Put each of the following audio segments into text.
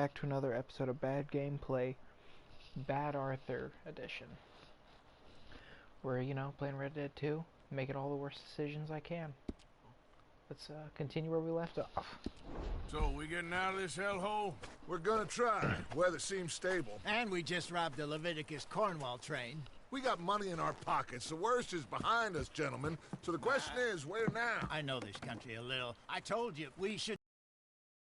back to another episode of Bad Gameplay, Bad Arthur edition. We're, playing Red Dead 2, making all the worst decisions I can. Let's continue where we left off. So, we getting out of this hellhole? We're gonna try. Weather seems stable. And we just robbed the Leviticus Cornwall train. We got money in our pockets. The worst is behind us, gentlemen. So the question is, where now? I know this country a little. I told you, we should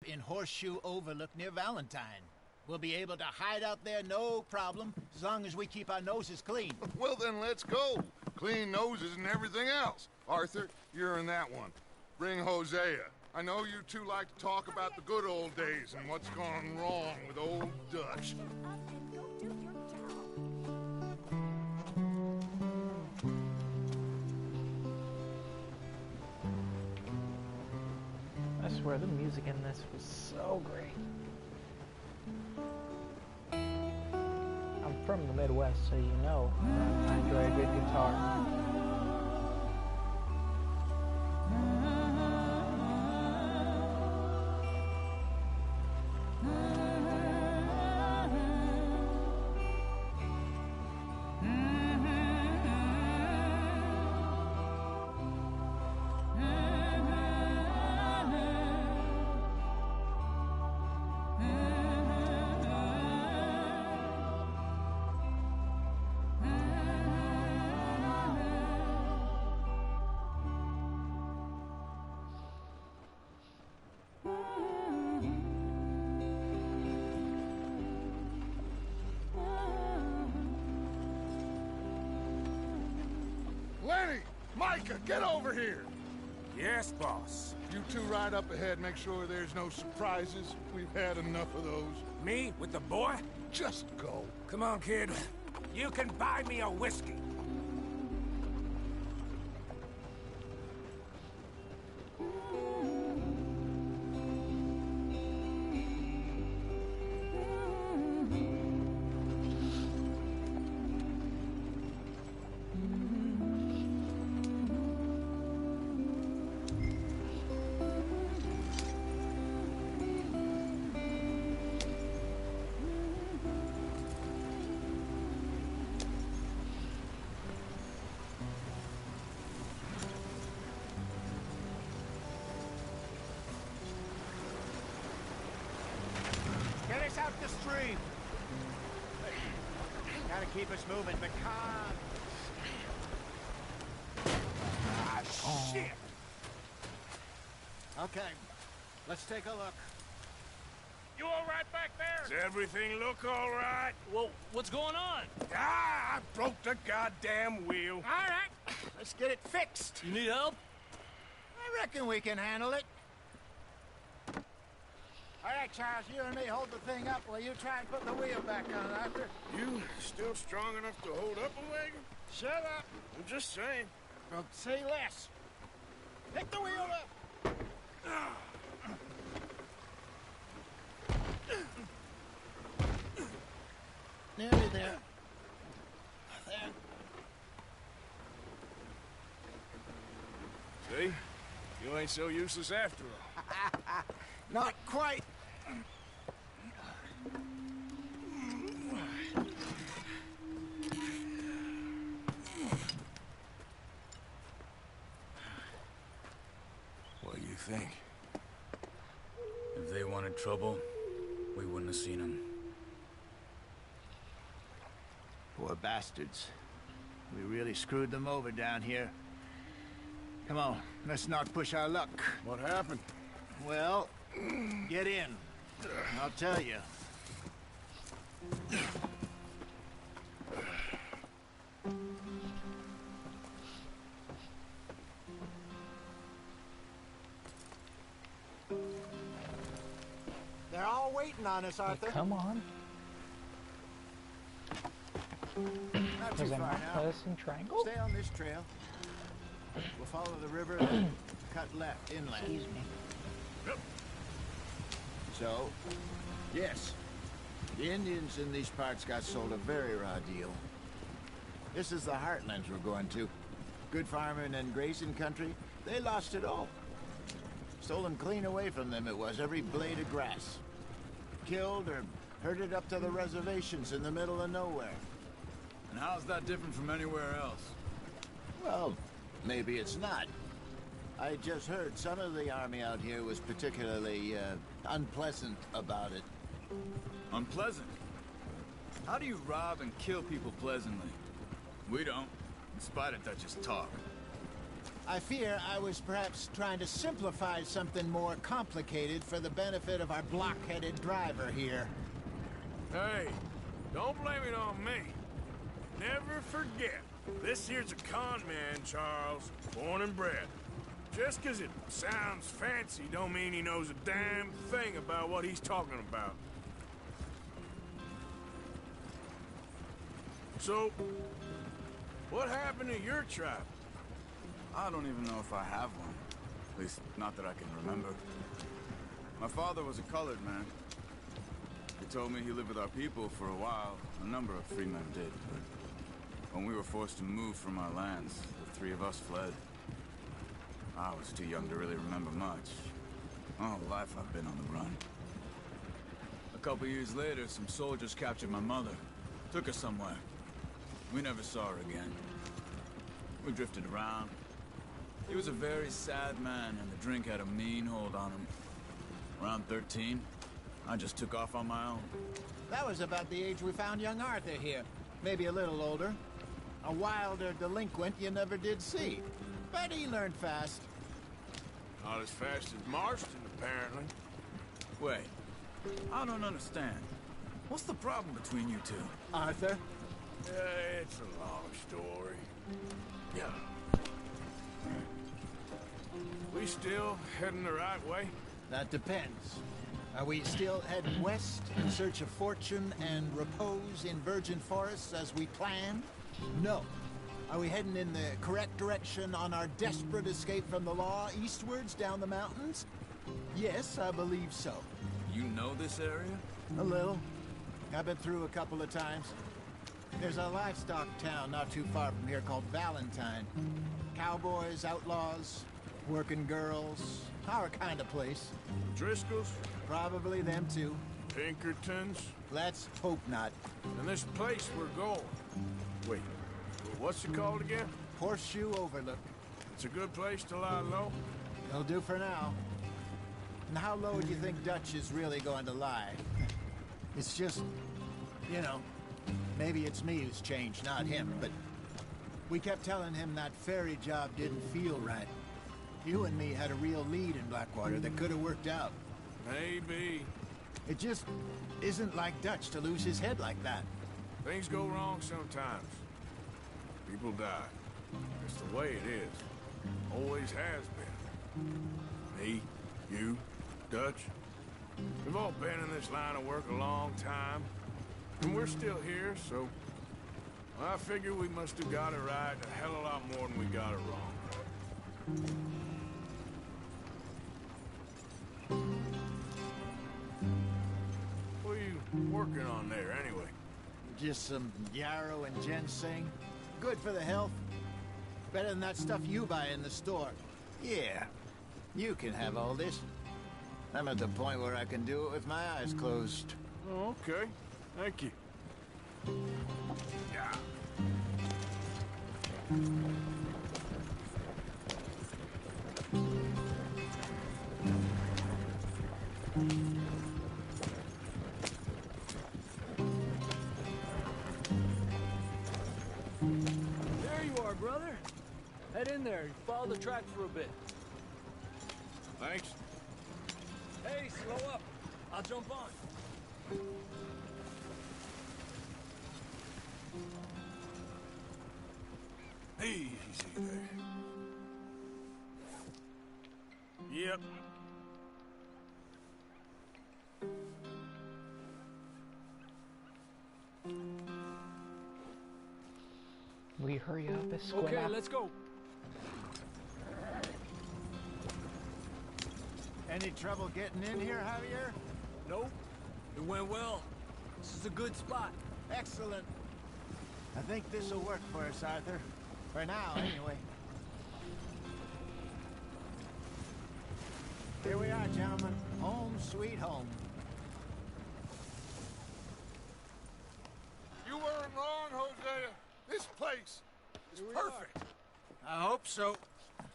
in Horseshoe Overlook near Valentine. We'll be able to hide out there, no problem, as long as we keep our noses clean. Well, then let's go. Clean noses and everything else. Arthur, you're in that one. Bring Hosea. I know you two like to talk about the good old days and what's gone wrong with old Dutch. I swear the music in this was so great. I'm from the Midwest, so you know I enjoy a good guitar. Lenny! Micah, get over here! Yes, boss. You two ride up ahead, make sure there's no surprises. We've had enough of those. Me with the boy? Just go. Come on, kid. You can buy me a whiskey. Get us out the stream. Gotta keep us moving, but calm. Ah, shit! Okay, let's take a look. You all right back there? Does everything look all right? Well, what's going on? Ah, I broke the goddamn wheel. All right, let's get it fixed. You need help? I reckon we can handle it. All right, Charles, you and me hold the thing up while you try and put the wheel back on, Arthur. You still strong enough to hold up a wagon? Shut up. I'm just saying. Well, say less. Pick the wheel up. Nearly there. There. See? You ain't so useless after all. Not quite. What do you think? If they wanted trouble, we wouldn't have seen them. Poor bastards. We really screwed them over down here. Come on, let's not push our luck. What happened? Well, get in. I'll tell you. They're all waiting on us, Arthur. Come on. Not too Was I far not now. pressing triangle? Stay on this trail. We'll follow the river and cut left inland. Excuse me. So, yes, the Indians in these parts got sold a very raw deal. This is the heartlands we're going to. Good farming and grazing country, they lost it all. Stolen clean away from them it was, every blade of grass. killed or herded up to the reservations in the middle of nowhere. And how's that different from anywhere else? Well, maybe it's not. I just heard some of the army out here was particularly, unpleasant about it. Unpleasant? How do you rob and kill people pleasantly? We don't, in spite of Dutch's talk. I fear I was perhaps trying to simplify something more complicated for the benefit of our block-headed driver here. Hey, don't blame it on me. Never forget, this here's a con man, Charles, born and bred. Just 'cause it sounds fancy don't mean he knows a damn thing about what he's talking about. So, what happened to your tribe? I don't even know if I have one. At least, not that I can remember. My father was a colored man. He told me he lived with our people for a while. A number of free men did, but when we were forced to move from our lands, the three of us fled. I was too young to really remember much. My whole life I've been on the run. A couple years later, some soldiers captured my mother. Took her somewhere. We never saw her again. We drifted around. He was a very sad man, and the drink had a mean hold on him. Around 13, I just took off on my own. That was about the age we found young Arthur here. Maybe a little older. A wilder delinquent you never did see. But he learned fast. Not as fast as Marston, apparently. Wait, I don't understand. What's the problem between you two? Arthur? It's a long story. Yeah. We still heading the right way? That depends. Are we still heading west in search of fortune and repose in virgin forests as we planned? No. Are we heading in the correct direction on our desperate escape from the law eastwards down the mountains? Yes, I believe so. You know this area? A little. I've been through a couple of times. There's a livestock town not too far from here called Valentine. Cowboys, outlaws, working girls, our kind of place. Driscoll's? Probably them too. Pinkertons? Let's hope not. And this place we're going. Wait, what's it called again? Horseshoe Overlook. It's a good place to lie low? It'll do for now. And how low do you think Dutch is really going to lie? It's just, you know, maybe it's me who's changed, not him, but we kept telling him that ferry job didn't feel right. You and me had a real lead in Blackwater that could have worked out. Maybe. It just isn't like Dutch to lose his head like that. Things go wrong sometimes. People die. It's the way it is. Always has been. Me, you, Dutch. We've all been in this line of work a long time. And we're still here, so... I figure we must have got it right a hell of a lot more than we got it wrong. What are you working on there, anyway? Just some yarrow and ginseng. Good for the health. Better than that stuff you buy in the store. Yeah, you can have all this. I'm at the point where I can do it with my eyes closed. Oh, okay. Thank you. Yeah. There you are, brother. Head in there and follow the track for a bit. Thanks. Hey, slow up. I'll jump on. Easy there. Yep. We hurry up, Esquire. Okay, let's go. Any trouble getting in here, Javier? Nope. It went well. This is a good spot. Excellent. I think this will work for us, Arthur. For now, anyway. Here we are, gentlemen. Home sweet home. place is perfect. I hope so.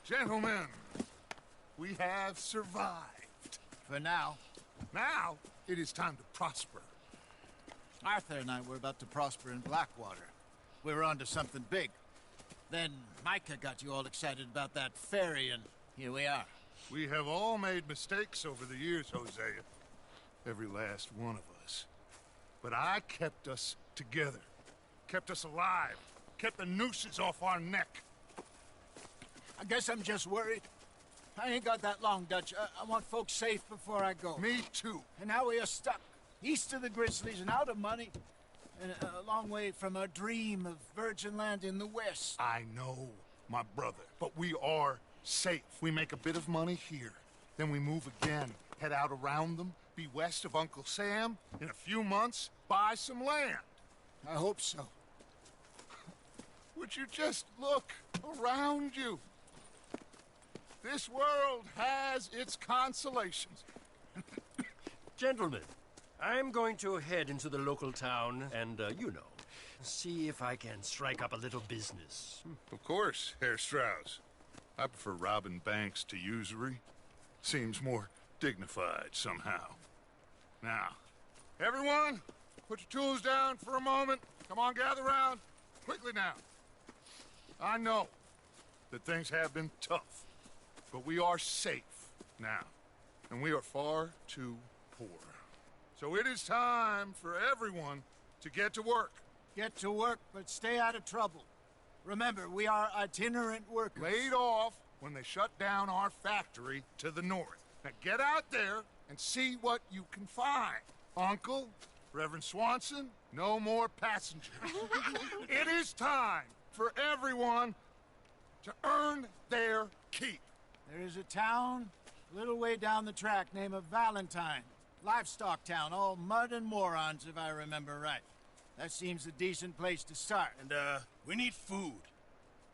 Gentlemen, we have survived. For now. Now, it is time to prosper. Arthur and I were about to prosper in Blackwater. We were onto something big. Then Micah got you all excited about that ferry, and here we are. We have all made mistakes over the years, Hosea. Every last one of us. But I kept us together. Kept us alive. Kept the nooses off our neck. I guess I'm just worried. I ain't got that long, Dutch. I want folks safe before I go. Me too. And now we are stuck. East of the Grizzlies and out of money. And a long way from our dream of virgin land in the west. I know, my brother. But we are safe. We make a bit of money here. Then we move again. Head out around them. Be west of Uncle Sam. In a few months, buy some land. I hope so. Would you just look around you? This world has its consolations. Gentlemen, I'm going to head into the local town and, see if I can strike up a little business. Of course, Herr Strauss. I prefer robbing banks to usury. Seems more dignified somehow. Now, everyone, put your tools down for a moment. Come on, gather round. Quickly now. I know that things have been tough, but we are safe now, and we are far too poor. So it is time for everyone to get to work. Get to work, but stay out of trouble. Remember, we are itinerant workers. Laid off when they shut down our factory to the north. Now get out there and see what you can find. Uncle, Reverend Swanson, no more passengers. It is time for everyone to earn their keep. There is a town a little way down the track named Valentine. Livestock town, all mud and morons, if I remember right. That seems a decent place to start. And, we need food.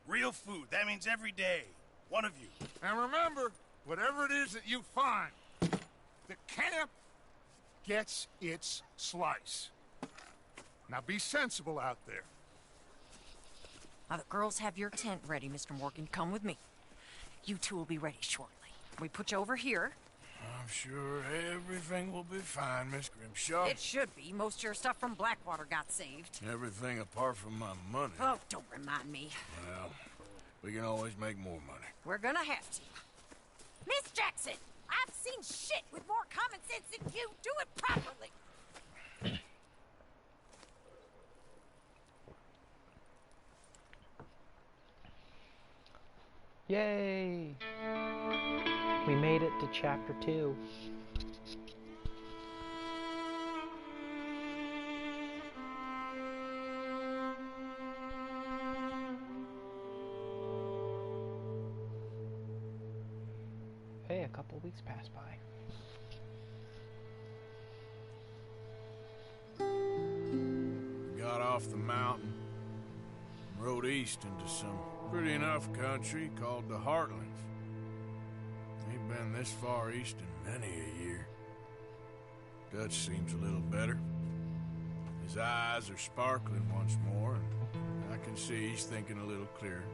Real food. That means every day. One of you. And remember, whatever it is that you find, the camp gets its slice. Now be sensible out there. Now the girls have your tent ready, Mr. Morgan. Come with me. You two will be ready shortly. We put you over here. I'm sure everything will be fine, Miss Grimshaw. It should be. Most of your stuff from Blackwater got saved. Everything apart from my money. Oh, don't remind me. Well, we can always make more money. We're gonna have to. Miss Jackson, I've seen shit with more common sense than you. Do it properly. Yay! We made it to chapter 2. Hey, a couple weeks passed by. We got off the mountain, rode east into some pretty enough country called the Heartlands. Ain't been this far east in many a year. Dutch seems a little better. His eyes are sparkling once more, and I can see he's thinking a little clearer.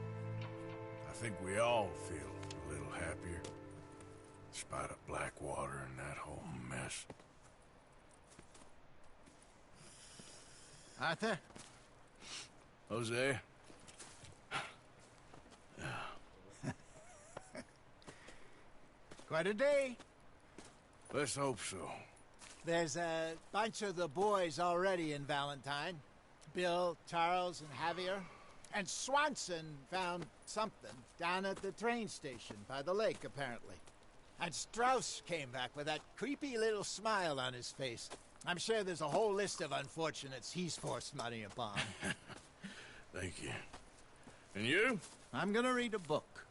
I think we all feel a little happier, in spite of Blackwater and that whole mess. Arthur? Jose? Quite a day. Let's hope so. There's a bunch of the boys already in Valentine. Bill, Charles, and Javier. And Swanson found something down at the train station by the lake, apparently. And Strauss came back with that creepy little smile on his face. I'm sure there's a whole list of unfortunates he's forced money upon. Thank you. And you? I'm gonna read a book.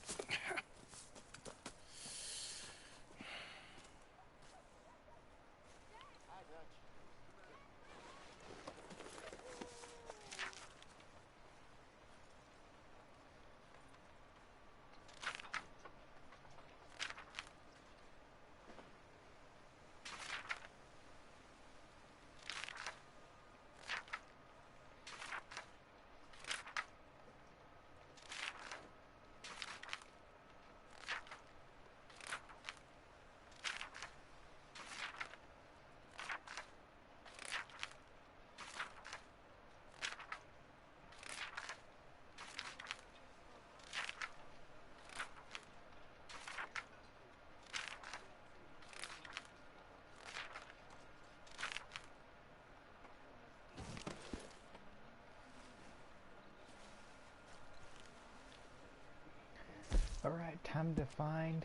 time to find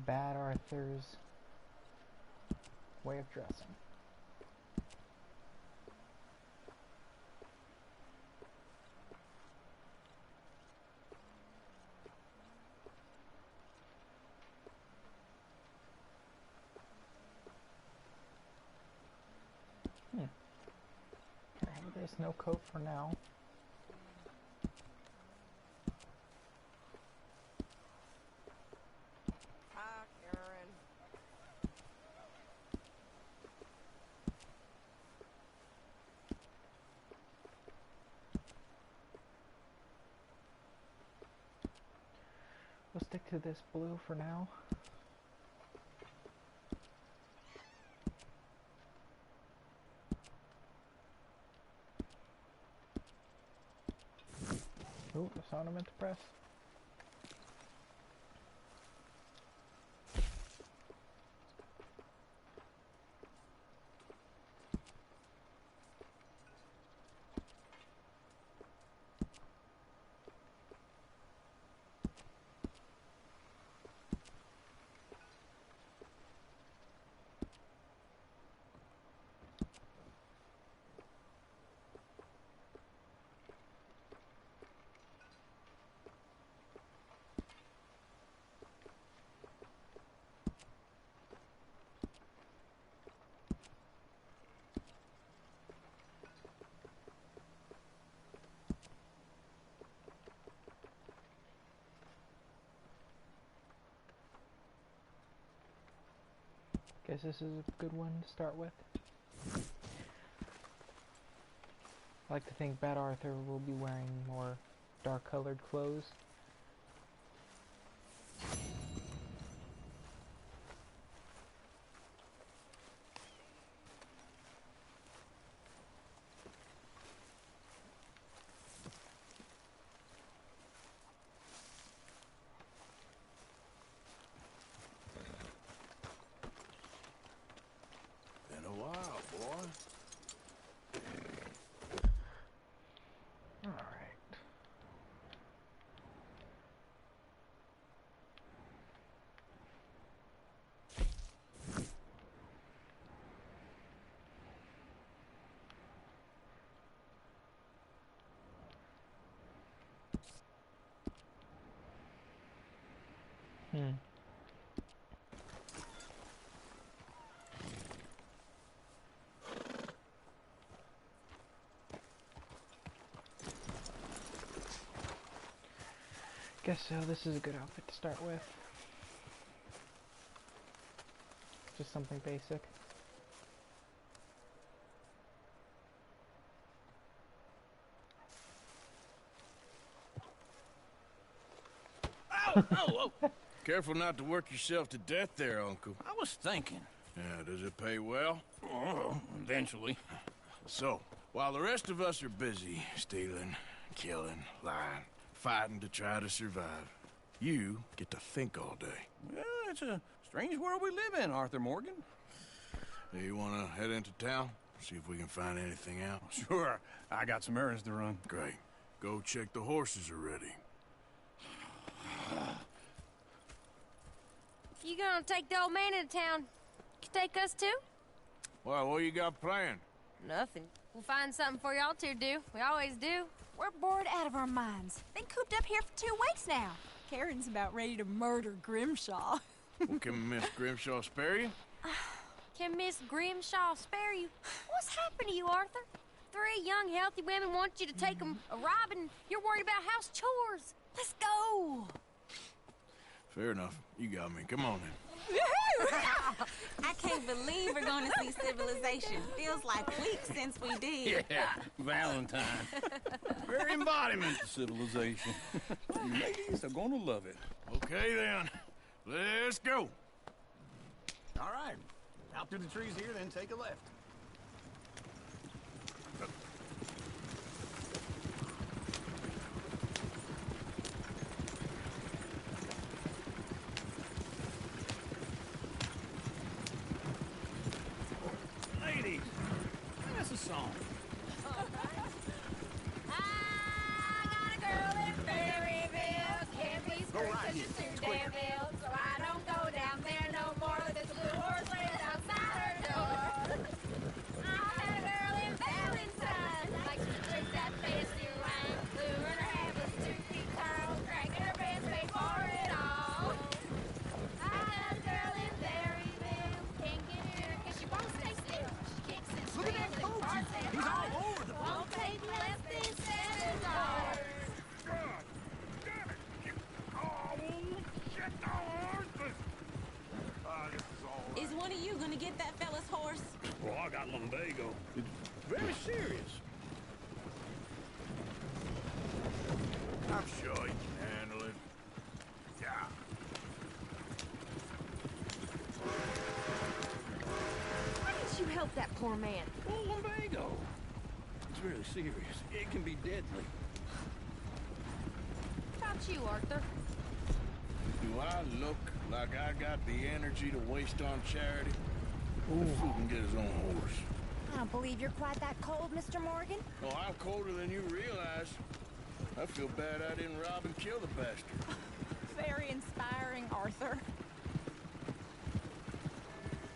Bad Arthur's way of dressing. There's no coat for now. Hi, Karen. We'll stick to this blue for now. Oh, the sound I meant to press. Guess this is a good one to start with. I like to think Bad Arthur will be wearing more dark colored clothes. Been a while, boy. Alright. Guess so, this is a good outfit to start with. Just something basic. Oh! Careful not to work yourself to death there, Uncle. I was thinking. Yeah, does it pay well? Oh, eventually. So, while the rest of us are busy stealing, killing, lying, fighting to try to survive, you get to think all day. Well, it's a strange world we live in, Arthur Morgan. Hey, you want to head into town? See if we can find anything out? Sure. I got some errands to run. Great. Go check the horses are ready. You gonna take the old man into town? You take us too? Well, what you got planned? Nothing. We'll find something for y'all to do. We always do. We're bored out of our minds. Been cooped up here for 2 weeks now. Karen's about ready to murder Grimshaw. Well, can Miss Grimshaw spare you? Can Miss Grimshaw spare you? What's happened to you, Arthur? 3 young, healthy women want you to take them a robbing. You're worried about house chores. Let's go. Fair enough. You got me. Come on then. I can't believe we're going to see civilization. Feels like weeks since we did. Yeah, Valentine. Very embodiment of civilization. Ladies are gonna love it. Okay then. Let's go. All right. Out through the trees here, then take a left. Ladies, sing us a song. I got a girl in Berryville, can't all over the place. Won't take less than $7. God damn it! Oh, shit, the horses! This is all right. Is one of you gonna get that fella's horse? Well, I got lumbago. It's very serious. I'm sure you can handle it. Yeah. Why didn't you help that poor man? Oh, lumbago. It's really serious. It can be deadly. What about you, Arthur? Do I look like I got the energy to waste on charity? The fool can get his own horse. I don't believe you're quite that cold, Mr. Morgan. Oh, I'm colder than you realize. I feel bad I didn't rob and kill the bastard. Very inspiring, Arthur.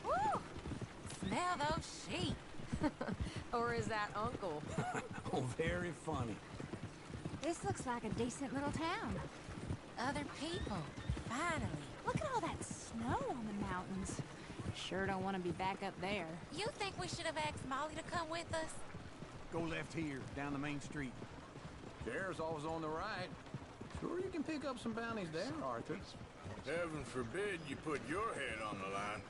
Woo! Smell those sheep. Or is that Uncle? Oh, very funny. This looks like a decent little town. Other people. Finally. Look at all that snow on the mountains. Sure don't want to be back up there. You think we should have asked Molly to come with us? Go left here, down the main street. Sheriff's always on the right. Sure you can pick up some bounties there, Arthur. Heaven forbid you put your head on the line.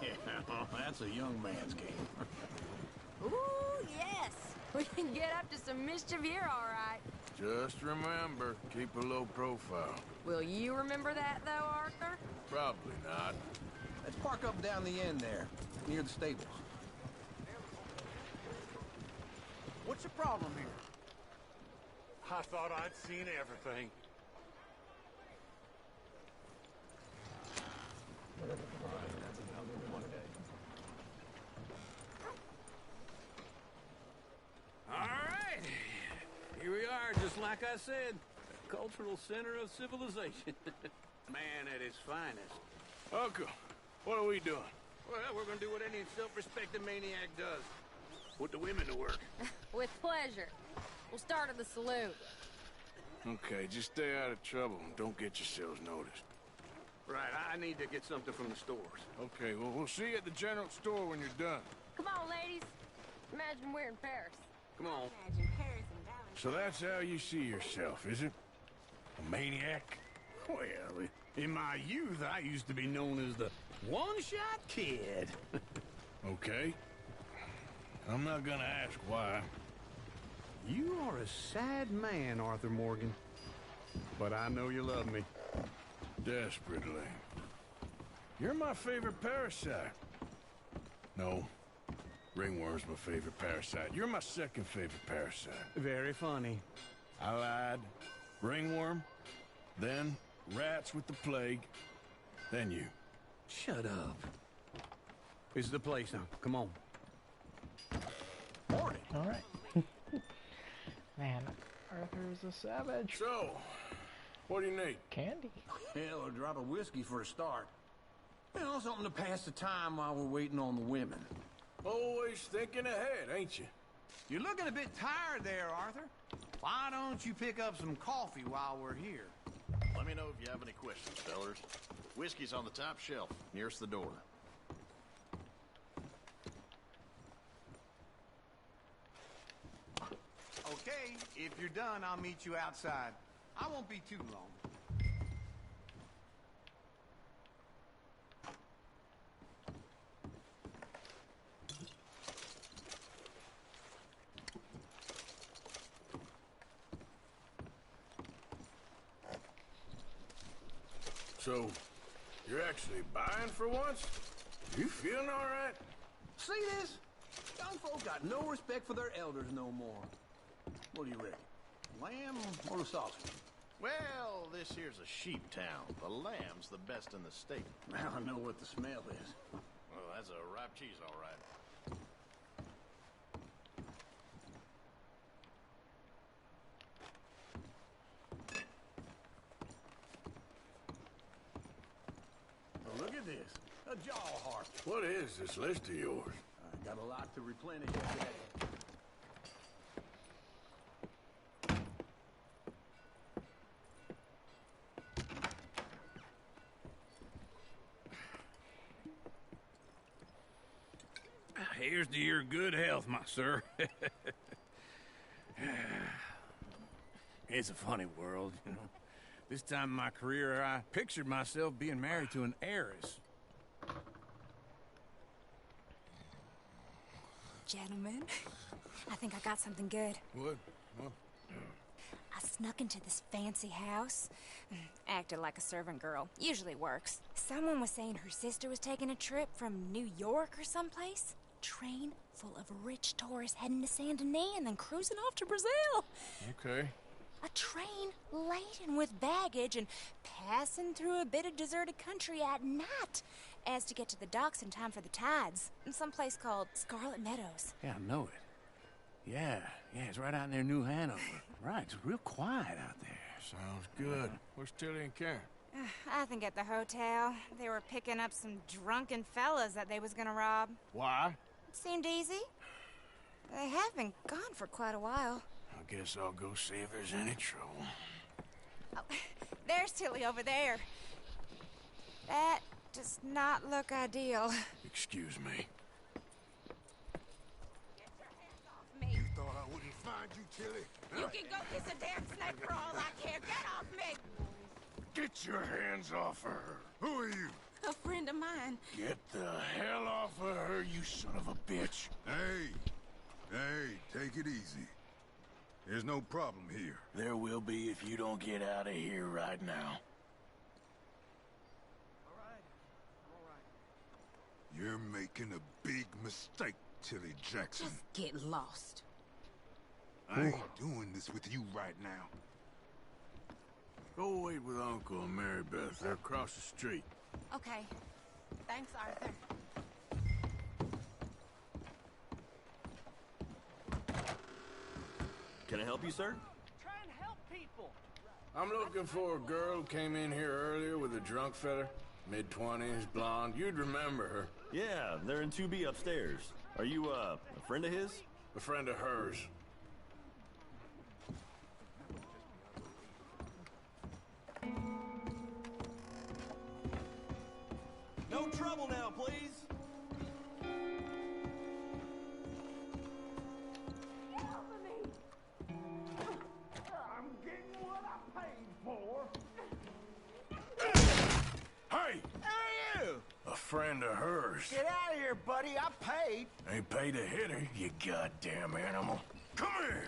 Yeah, that's a young man's game. Ooh, yes. We can get up to some mischief here, all right. Just remember, keep a low profile. Will you remember that, though, Arthur? Probably not. Let's park up down the end there, near the stables. What's the problem here? I thought I'd seen everything. All right. Here we are, just like I said. The cultural center of civilization. Man at his finest. Uncle, what are we doing? Well, we're gonna do what any self-respecting maniac does. Put the women to work. With pleasure. We'll start at the saloon. Okay, just stay out of trouble and don't get yourselves noticed. Right, I need to get something from the stores. Okay, well, we'll see you at the general store when you're done. Come on, ladies. Imagine we're in Paris. Come on. Imagine Paris and Dallas. So that's how you see yourself, is it? A maniac? Well, in my youth, I used to be known as the one-shot kid. Okay. I'm not gonna ask why. You are a sad man, Arthur Morgan. But I know you love me. Desperately. You're my favorite parasite. No. Ringworm's my favorite parasite. You're my second favorite parasite. Very funny. I lied. Ringworm, then rats with the plague, then you. Shut up. This is the place now. Come on. Morning. All right. Man, Arthur is a savage. So, what do you need? Candy. Hell, a drop of whiskey for a start. You know, something to pass the time while we're waiting on the women. Always thinking ahead, ain't you? You're looking a bit tired there, Arthur. Why don't you pick up some coffee while we're here? Let me know if you have any questions, fellers. Whiskey's on the top shelf, nearest the door. Okay, if you're done, I'll meet you outside. I won't be too long. So, you're actually buying for once? You feeling all right? See this? Young folk got no respect for their elders no more. What do you reckon? Lamb or a sausage? Well, this here's a sheep town. The lamb's the best in the state. Now I know what the smell is. Well, that's a ripe cheese, all right. Oh, look at this. A jaw heart. What is this list of yours? I got a lot to replenish today. Here's to your good health, my sir. It's a funny world, you know. This time in my career, I pictured myself being married to an heiress. Gentlemen, I think I got something good. What? What? I snuck into this fancy house. Acted like a servant girl. Usually works. Someone was saying her sister was taking a trip from New York or someplace. Train full of rich tourists heading to Saint Denis and then cruising off to Brazil. Okay. A train laden with baggage and passing through a bit of deserted country at night as to get to the docks in time for the tides in some place called Scarlet Meadows. Yeah, I know it. Yeah, it's right out near New Hanover. Right, it's real quiet out there. Sounds good. Where's Tilly and Karen? I think at the hotel. They were picking up some drunken fellas that they was gonna rob. Why? It seemed easy. They have been gone for quite a while. I guess I'll go see if there's any trouble. Oh, there's Tilly over there. That does not look ideal. Excuse me. You thought I wouldn't find you, Tilly? You can go kiss a damn snake for all I care. Get off me! Get your hands off of her. Who are you? A friend of mine. Get the hell off of her, you son of a bitch. Hey, take it easy. There's no problem here. There will be if you don't get out of here right now. You're making a big mistake, Tilly Jackson. Just get lost. I ain't doing this with you right now. Go wait with Uncle and Mary Beth. They're across the street. Okay. Thanks, Arthur. Can I help you, sir? Try and help people. I'm looking for a girl who came in here earlier with a drunk fella. Mid-20s, blonde. You'd remember her. Yeah, they're in 2B upstairs. Are you, a friend of his? A friend of hers. No trouble now, please. I'm getting what I paid for. Hey! Who are you? A friend of hers. Get out of here, buddy. I paid. Ain't paid to hit her, you goddamn animal. Come here!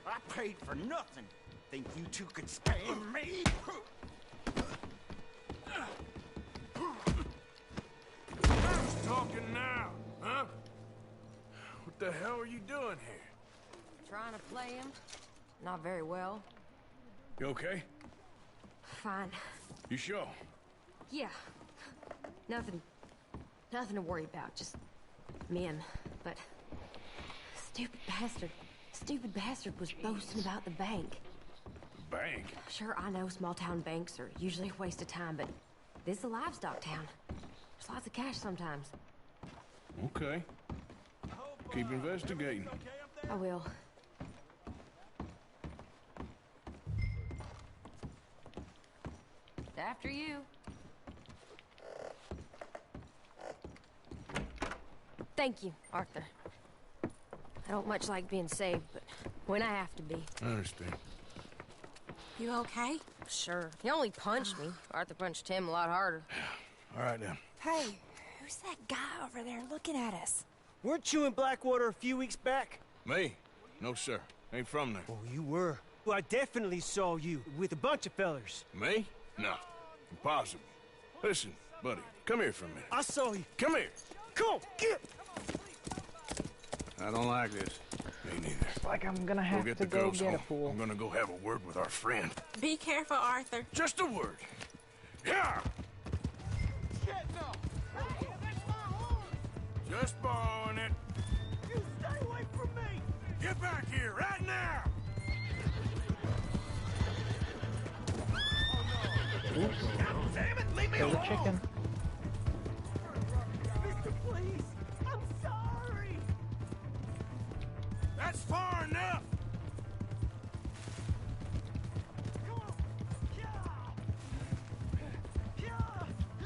I paid for nothing. Think you two could stand me? Who's talking now, huh? What the hell are you doing here? Trying to play him. Not very well. You okay? Fine. You sure? Yeah. Nothing to worry about. Just men. But stupid bastard was boasting about the bank. The bank? Sure, I know small town banks are usually a waste of time, but this is a livestock town. There's lots of cash sometimes. Okay. Keep investigating. I will. After you. Thank you, Arthur. I don't much like being saved, but when I have to be. I understand. You okay? Sure. He only punched me. Arthur punched him a lot harder. All right, then. Hey, who's that guy over there looking at us? Weren't you in Blackwater a few weeks back? Me? No, sir. Ain't from there. Oh, you were. Well, I definitely saw you with a bunch of fellers. Me? No. Impossible. Listen, buddy, come here for a minute. I saw you. Come here. Come on, get! I don't like this. Me neither. Like I'm gonna have get to the go girls get a home. pool. I'm gonna go have a word with our friend. Be careful, Arthur. Just a word. Yeah! Just borrowing it. You stay away from me! Get back here right now! Oops. Damn it, leave me Kill the alone! chicken. Mister, please! I'm sorry! That's far enough! Come on! Yeah! Yeah!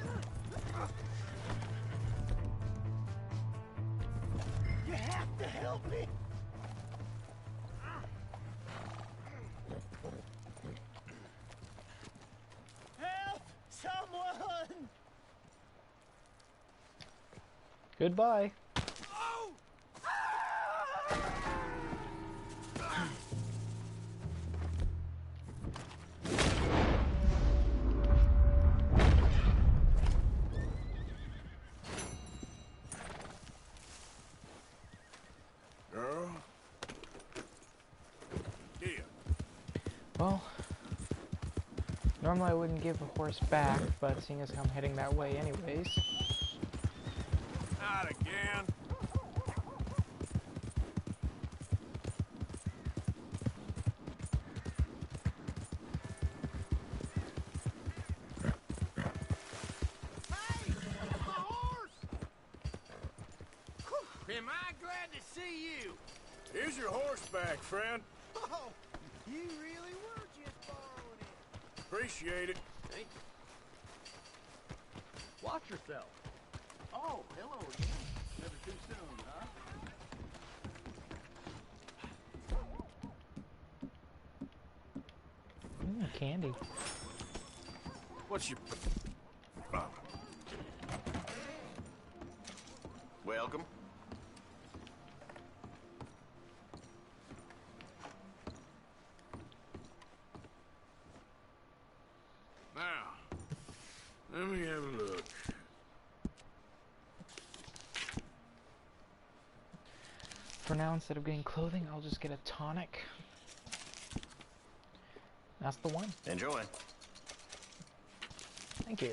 have to help me. Help! Someone! Goodbye. Girl? Yeah. Well, normally I wouldn't give a horse back, but seeing as I'm heading that way anyways. Not again. Am I glad to see you? Here's your horse back, friend. Oh, you really were just borrowing it. Appreciate it. Thank you. Watch yourself. Oh, hello again. Never too soon, huh? Candy. What's your... Welcome. Now, let me have a look. For now, instead of getting clothing, I'll just get a tonic. That's the one. Enjoy. Thank you.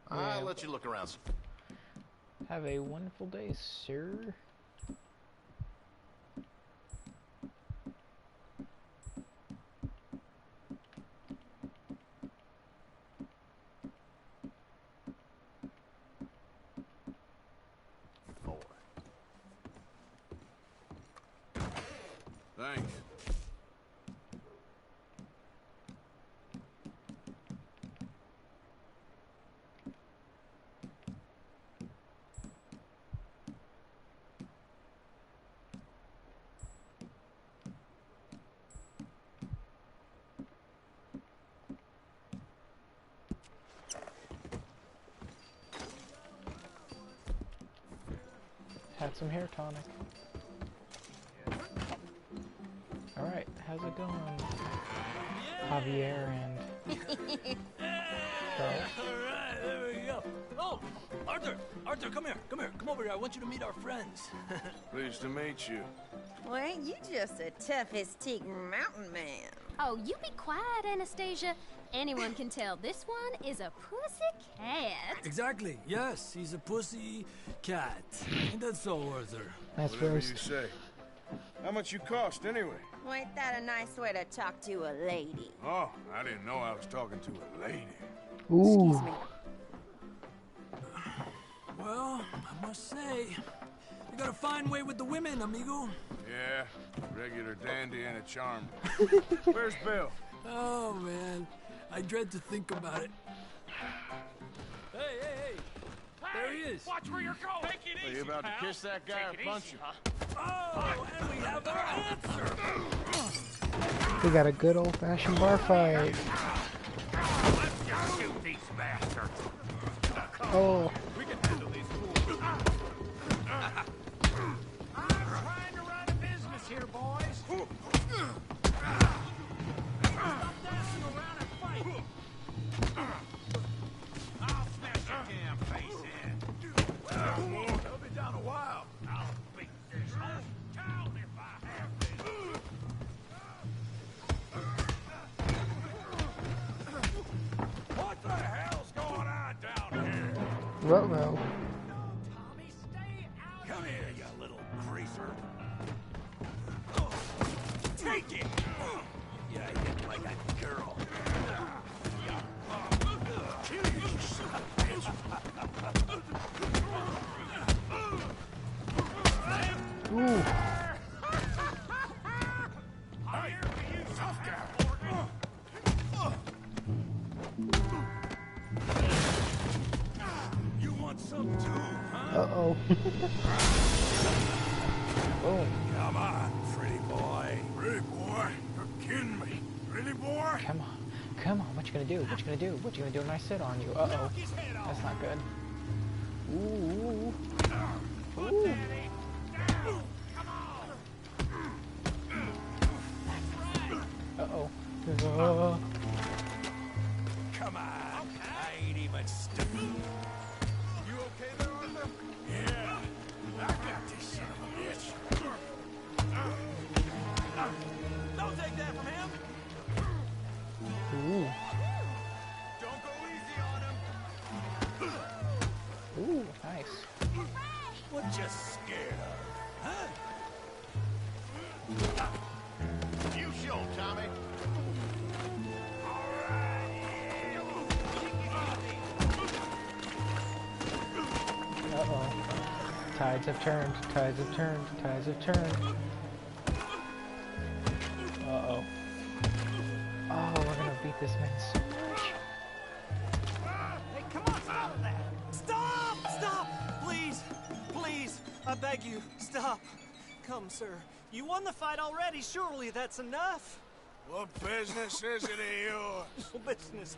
I'll let you look around. Have a wonderful day, sir. Thanks. Had some hair tonic. Alright, how's it going? Javier and Charles. Alright, there we go. Oh, Arthur! Arthur, come here. Come here. Come over here. I want you to meet our friends. Pleased to meet you. Well, ain't you just a toughest teak mountain man? Oh, you be quiet, Anastasia. Anyone can tell this one is a pussy cat. Exactly. Yes, he's a pussy cat. Ain't that so, Arthur? That's Whatever roast. you say. How much you cost, anyway? Well, ain't that a nice way to talk to a lady? Oh, I didn't know I was talking to a lady. Ooh. Excuse me. Well, I must say, you got a fine way with the women, amigo. Yeah, regular dandy and a charm. Where's Bill? Oh, man. I dread to think about it. Hey, hey, hey! There he is! Watch where you're going! Take it Are easy, you about pal. to kiss that guy Take or it punch easy, him? Oh, and we have our answer! We got a good old-fashioned bar fight. Let's just shoot these bastards. Oh. We can handle these fools. I'm trying to run a business here, boys. Stop dancing around and fight. I'll smash your damn face in. They'll be down a while. I'll beat this whole town if I have to. What the hell's going on down here? Ruh-roh. Tommy, stay out. Come here, you little greaser. Take it. Yeah, I hit like a girl. Ooh. You want Uh-oh. Boom. Come on, pretty boy. Pretty boy? You're kidding me. Really, boy? Come on. Come on. What you gonna do? What you gonna do? What you gonna do when I sit on you? Uh-oh. That's not good. Ooh. Ooh. Uh-oh. Come on. I ain't even stupid. You okay there, Arthur? Yeah. I got this son of a bitch. Don't take that from him. Ooh. Don't go easy on him. Ooh, nice. What you scared of? Huh? You show, Tommy. Uh-oh. Tides have turned. Tides have turned. Tides have turned. Uh-oh. Oh, we're gonna beat this man so much. Hey, come on, stop that! Stop! Stop! Please! Please! I beg you, stop! Come, sir. You won the fight already. Surely that's enough. What business is it of yours? No business.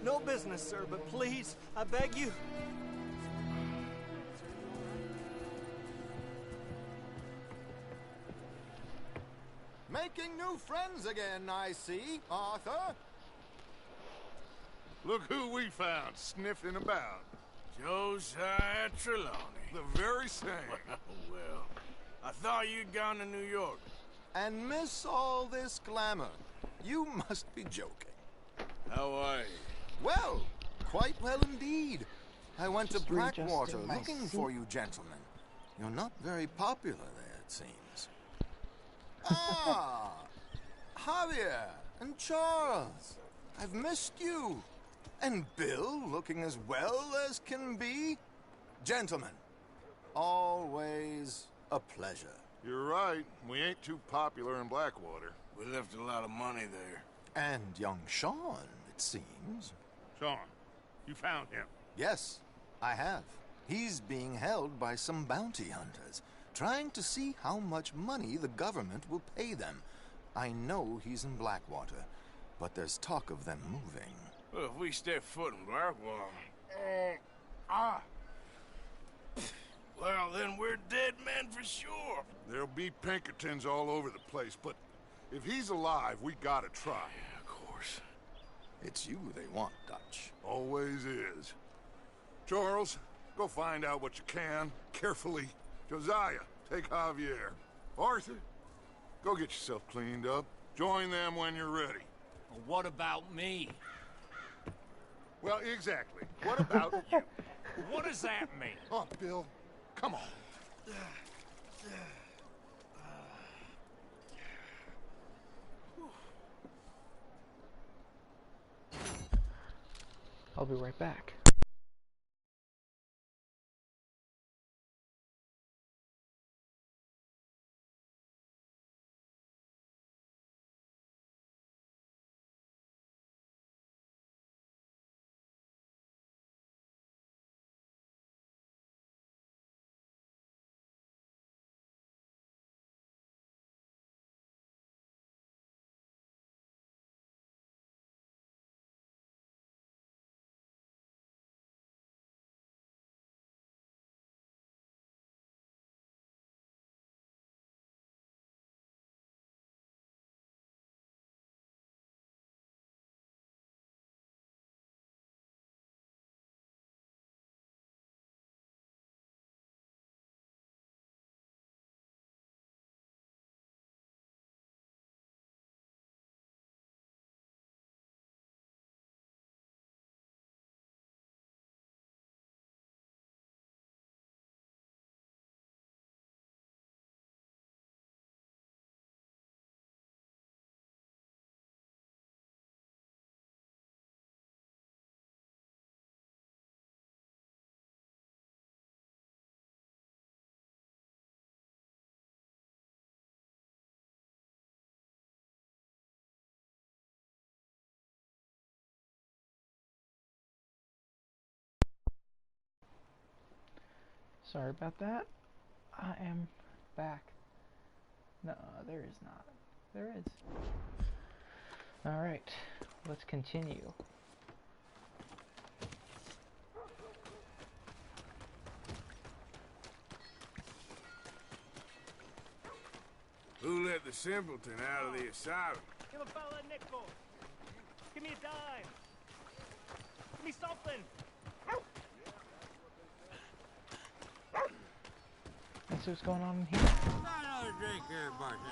No business, sir, but please, I beg you. Making new friends again, I see, Arthur. Look who we found sniffing about. Josiah Trelawney. The very same. Well, I thought you'd gone to New York. And miss all this glamour. You must be joking. How are you? Well, quite well indeed. I went to Just Blackwater readjusting my looking seat. for you gentlemen. You're not very popular there, it seems. Ah! Javier and Charles. I've missed you. And Bill looking as well as can be. Gentlemen, always a pleasure. You're right. We ain't too popular in Blackwater. We left a lot of money there. And young Sean, it seems. Sean, you found him. Yes, I have. He's being held by some bounty hunters, trying to see how much money the government will pay them. I know he's in Blackwater, but there's talk of them moving. Well, if we step foot in Blackwater... Well, then we're dead men for sure. There'll be Pinkertons all over the place, but if he's alive, we gotta try. Yeah, of course. It's you they want, Dutch. Always is. Charles, go find out what you can, carefully. Josiah, take Javier. Arthur, go get yourself cleaned up. Join them when you're ready. Well, what about me? Well, exactly. What about you? What does that mean? Oh, Bill, come on. I'll be right back. Sorry about that. I am back. No, there is not. There is. Alright, let's continue. Who let the simpleton out of the asylum? Give a fella a nickel. Give me a dime. Give me something. Let's see what's going on in here. Another drink here, bartender.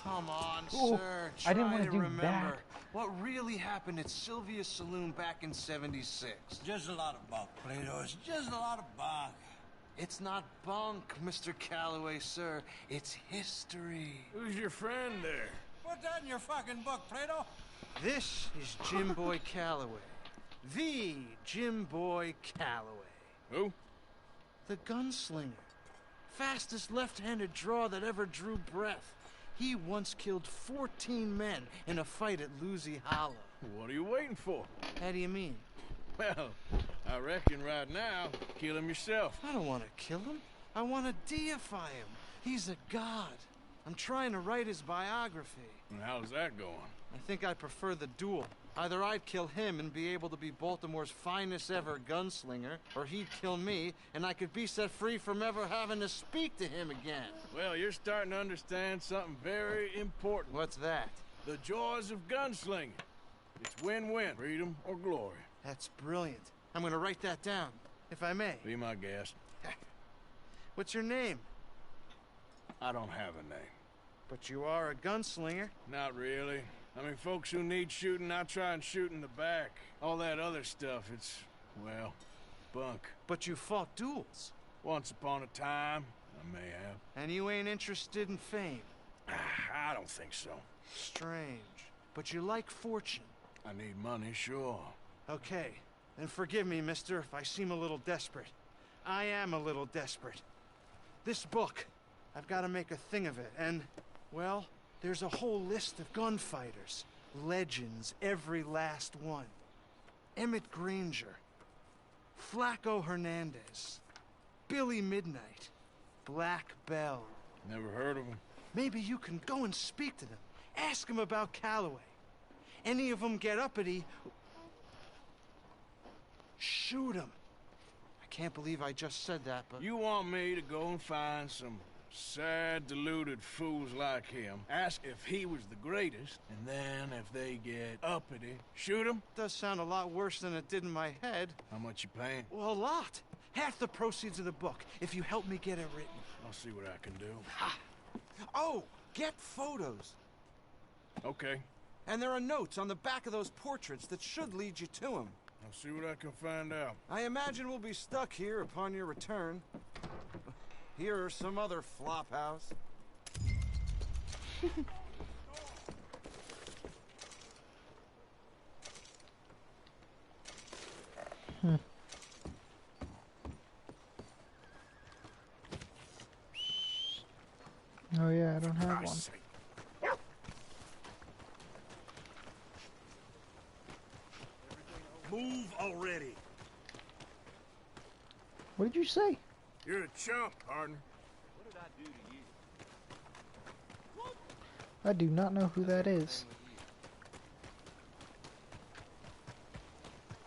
Come on, Ooh, sir. I didn't Try want to do remember that. what really happened at Sylvia's Saloon back in '76. Just a lot of bunk, Plato. It's just a lot of bunk. It's not bunk, Mr. Calloway, sir. It's history. Who's your friend there? Put that in your fucking book, Plato. This is Jim Boy Calloway. The Jim Boy Calloway. Who? The gunslinger. Fastest left-handed draw that ever drew breath. He once killed 14 men in a fight at Lucy Hollow. What are you waiting for? How do you mean? Well, I reckon right now, kill him yourself. I don't want to kill him. I want to deify him. He's a god. I'm trying to write his biography. And how's that going? I think I prefer the duel. Either I'd kill him and be able to be Baltimore's finest ever gunslinger, or he'd kill me, and I could be set free from ever having to speak to him again. Well, you're starting to understand something very important. What's that? The joys of gunslinging. It's win-win, freedom or glory. That's brilliant. I'm gonna write that down, if I may. Be my guest. What's your name? I don't have a name. But you are a gunslinger. Not really. I mean, folks who need shooting, I try and shoot in the back. All that other stuff, it's, well, bunk. But you fought duels. Once upon a time, I may have. And you ain't interested in fame. I don't think so. Strange. But you like fortune. I need money, sure. Okay. Then forgive me, mister, if I seem a little desperate. I am a little desperate. This book, I've got to make a thing of it, and, well, there's a whole list of gunfighters. Legends, every last one. Emmett Granger. Flaco Hernandez. Billy Midnight. Black Bell. Never heard of them. Maybe you can go and speak to them. Ask them about Calloway. Any of them get uppity, shoot them. I can't believe I just said that, but... You want me to go and find some sad, deluded fools like him, ask if he was the greatest, and then if they get uppity, shoot him? Does sound a lot worse than it did in my head. How much you paying? Well, a lot. Half the proceeds of the book, if you help me get it written. I'll see what I can do. Ha! Oh, get photos. Okay. And there are notes on the back of those portraits that should lead you to him. I'll see what I can find out. I imagine we'll be stuck here upon your return. Here or some other flop house. Oh yeah, I don't have one. Move already. What did you say? You're a chump, partner. What did I do to you? I do not know who that is.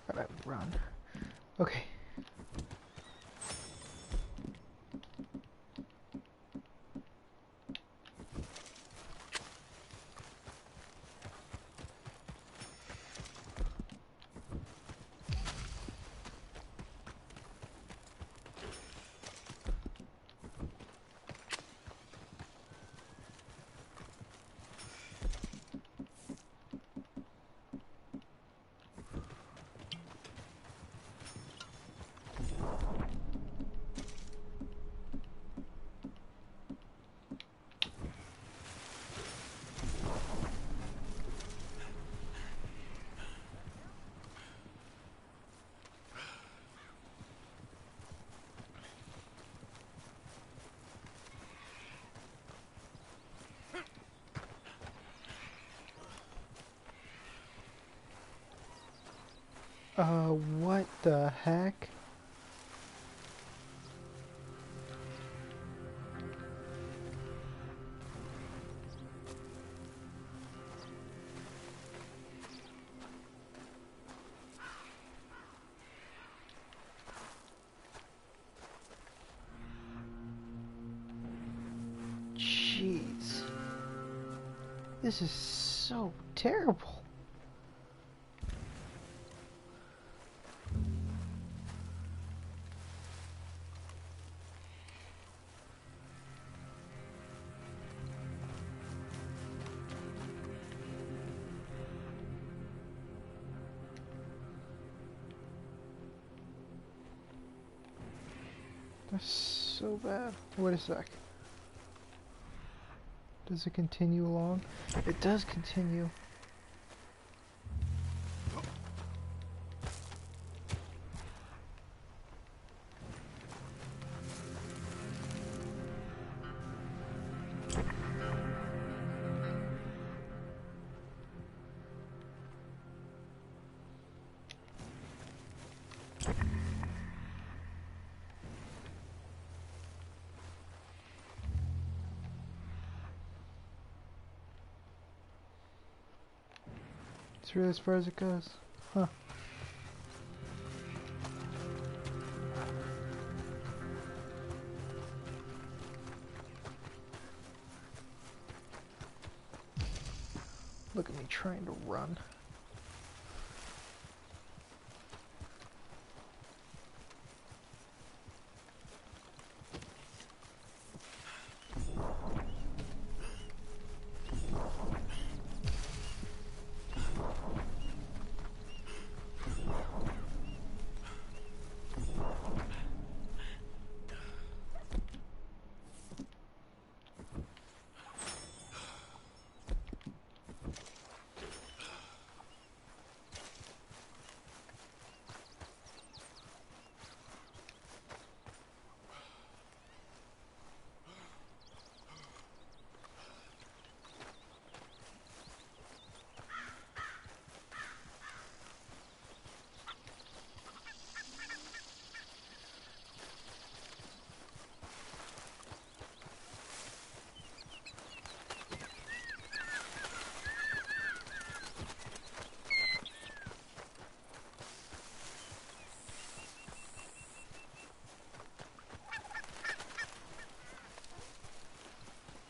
Gotta run. Okay. What the heck? This is so terrible. That's so bad. Wait a sec. Does it continue along? It does continue. It's really as far as it goes. Huh. Look at me trying to run.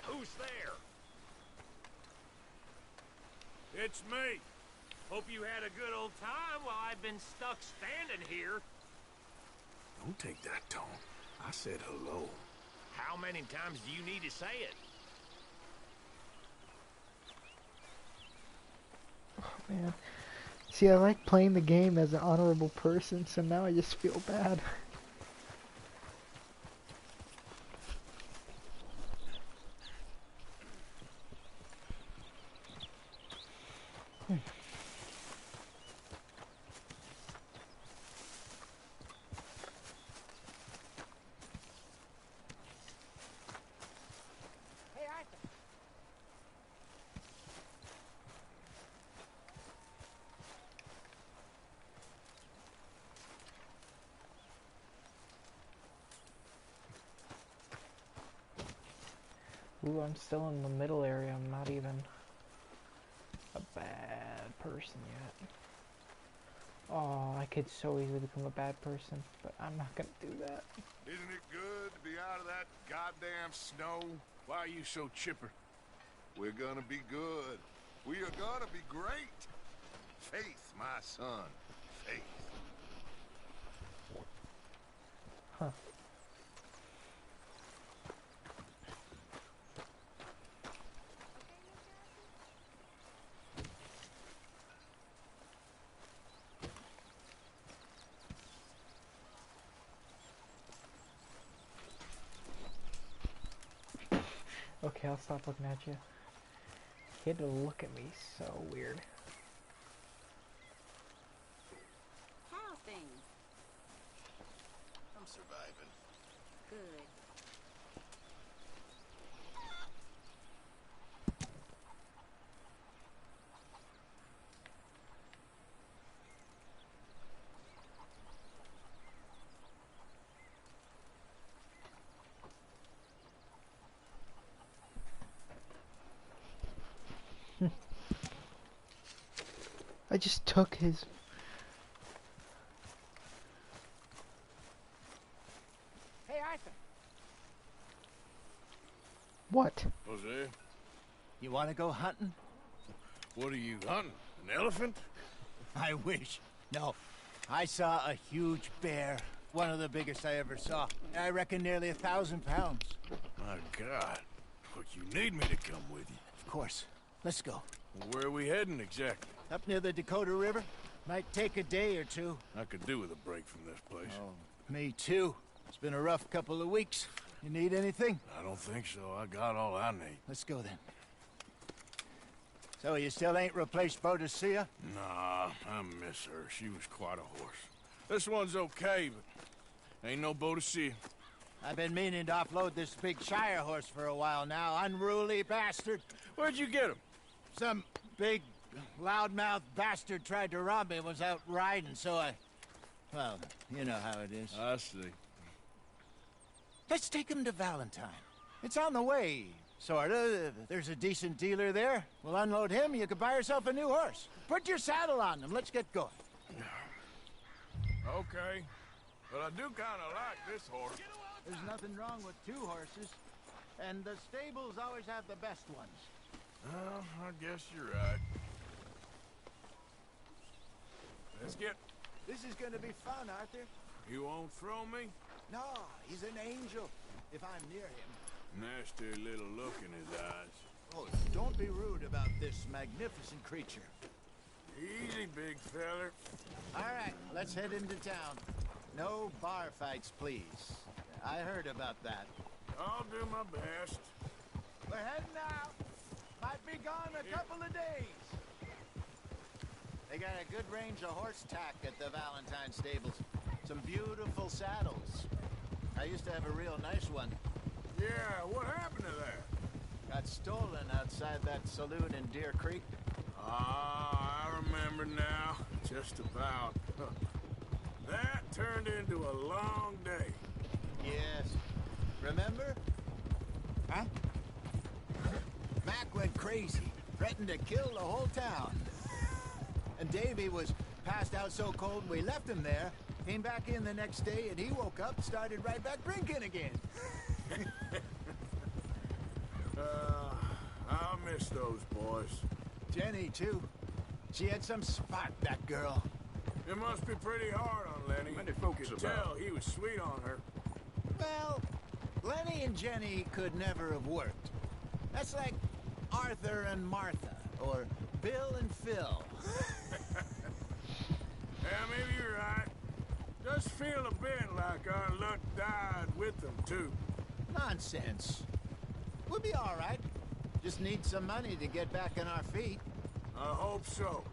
Who's there? It's me. Hope you had a good old time while I've been stuck standing here. Don't take that tone. I said hello. How many times do you need to say it? Oh man. See, I like playing the game as an honorable person, so now I just feel bad. Ooh, I'm still in the middle area. I'm not even a bad person yet. Oh, I could so easily become a bad person, but I'm not gonna do that. Isn't it good to be out of that goddamn snow? Why are you so chipper? We're gonna be good. We are gonna be great. Faith, my son. Faith. Huh. Okay, I'll stop looking at you. He had to look at me so weird. How things? I'm surviving. Good. I just took his... Hey, Arthur. What? Jose? You want to go hunting? What are you hunting? An elephant? I wish. No. I saw a huge bear. One of the biggest I ever saw. I reckon nearly 1,000 pounds. My God. Look, you need me to come with you. Of course. Let's go. Well, where are we heading exactly? Up near the Dakota River. Might take a day or two. I could do with a break from this place. Oh, me too. It's been a rough couple of weeks. You need anything? I don't think so. I got all I need. Let's go then. So you still ain't replaced Boadicea? Nah, I miss her. She was quite a horse. This one's okay, but ain't no Boadicea. I've been meaning to offload this big Shire horse for a while now. Unruly bastard. Where'd you get him? Some big, loudmouth bastard tried to rob me. Was out riding, so I... Well, you know how it is. I see. Let's take him to Valentine. It's on the way, sorta. There's a decent dealer there. We'll unload him, you can buy yourself a new horse. Put your saddle on him, let's get going. Okay. But I do kinda like this horse. There's nothing wrong with two horses. And the stables always have the best ones. Well, I guess you're right. Let's get... This is gonna be fun, Arthur. You won't throw me? No, he's an angel. If I'm near him. Nasty little look in his eyes. Oh, don't be rude about this magnificent creature. Easy, big feller. All right, let's head into town. No bar fights, please. I heard about that. I'll do my best. We're heading out. Might be gone a couple of days. They got a good range of horse tack at the Valentine stables. Some beautiful saddles. I used to have a real nice one. Yeah, what happened to that? Got stolen outside that saloon in Deer Creek. Ah, I remember now. Just about. That turned into a long day. Yes. Remember? Huh? Mac went crazy. Threatened to kill the whole town. And Davy was passed out so cold we left him there. Came back in the next day and he woke up, started right back drinking again. I'll miss those boys. Jenny, too. She had some spot, that girl. It must be pretty hard on Lenny. Many folks could about. tell he was sweet on her. Well, Lenny and Jenny could never have worked. That's like Arthur and Martha, or Bill and Phil. Yeah, maybe you're right. Does feel a bit like our luck died with them, too. Nonsense. We'll be all right. Just need some money to get back on our feet. I hope so.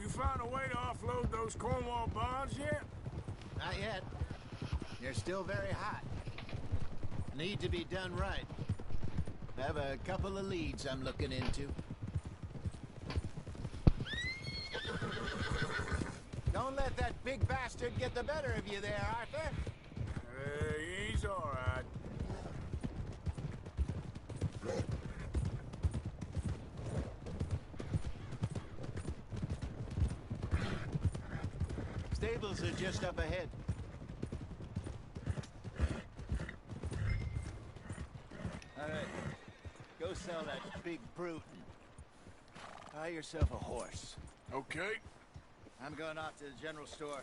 You found a way to offload those Cornwall bonds yet? Not yet. They're still very hot. Need to be done right. Have a couple of leads I'm looking into. Don't let that big bastard get the better of you there, Arthur. He's all right. Stables are just up ahead. All right. Go sell that big brute. Buy yourself a horse. Okay. I'm going off to the general store.